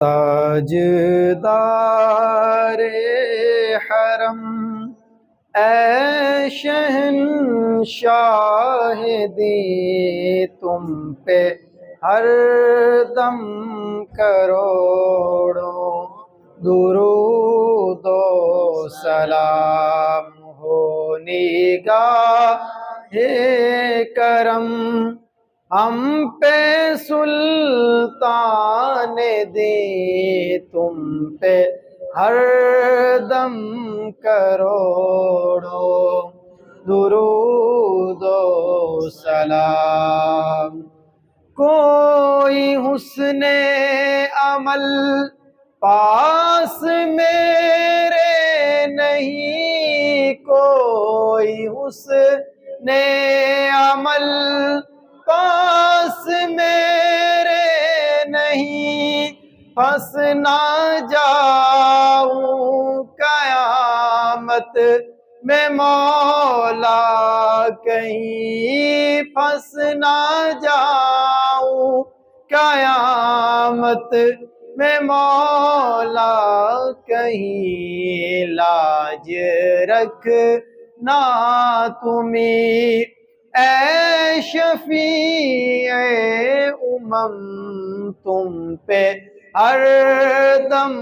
تاجدار حرم اے شہنشاہ دی تم پہ ہر دم کروڑوں درود و سلام ہو نگاہ کرم ہم پہ سلطان دی تم پہ ہر دم کروڑوں درود و سلام۔ کوئی حسن عمل پاس میرے نہیں، کوئی حسن عمل پاس میرے نہیں، پھنس نہ جاؤں قیامت میں مولا کہیں، پھنس نہ جاؤں قیامت میں مولا کہیں، لاج رکھنا تمہیں اے شفیع امم، تم پہ ہر دم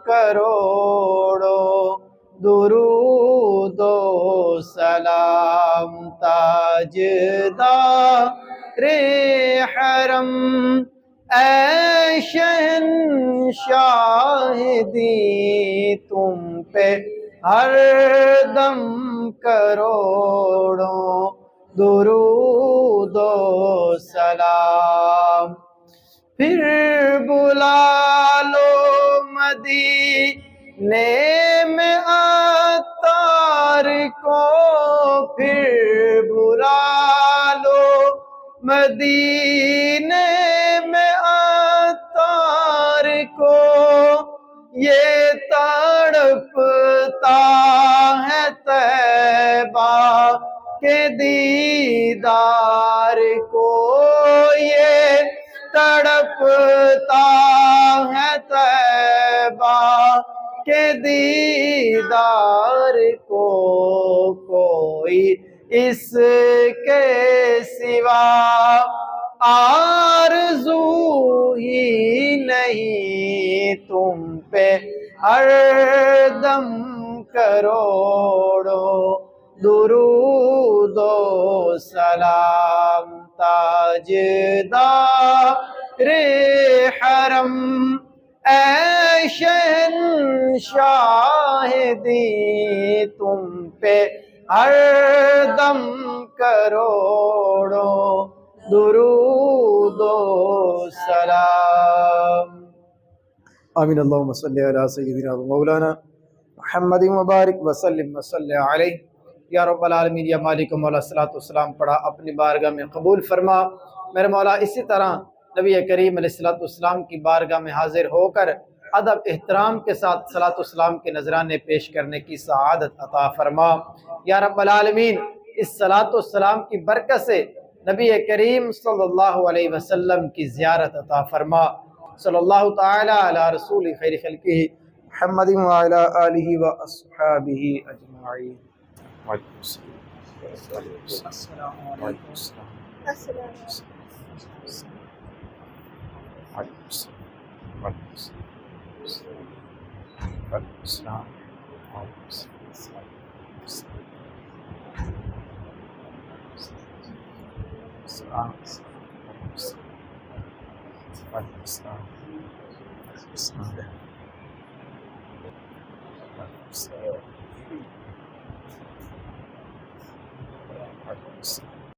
کروڑوں درود و سلام۔ تاجدار حرم اے شہنشاہ دی تم پہ ہر دم کروڑوں درود و سلام۔ پھر بلا لو مدینے میں عطار کو، پھر بلا لو مدینے میں عطار کو، یہ تڑپتا ہے طیبہ کے دیدار کو، یہ تڑپتا ہے طیبہ کے دیدار کو، کوئی اس کے سوا آرزو ہی نہیں، تم پہ ہر دم کروڑوں درود و سلام۔ تاجدار حرم اے شہنشاہ دی تم پہ ہر دم کروڑوں درود و سلام۔ آمین۔ اللہم صلی علی سیدنا و مولانا محمد مبارک وسلم وصلی علیہ۔ یا رب العالمین، یا مالک مولا صلاۃ والسلام پڑھا اپنی بارگاہ میں قبول فرما۔ میرے مولا اسی طرح نبی کریم علیہ الصلوۃ والسلام کی بارگاہ میں حاضر ہو کر ادب احترام کے ساتھ صلاۃ والسلام کے نذرانے پیش کرنے کی سعادت عطا فرما۔ یا رب العالمین، اس صلاۃ والسلام کی برکت سے نبی کریم صلی اللہ علیہ وسلم کی زیارت عطا فرما۔ صلی اللہ تعالی علی رسول خیر خلقہ محمد وعلی آلہ واصحابہ اجمعین۔ وعلیکم السلام۔ السلام علیکم۔ السلام علیکم۔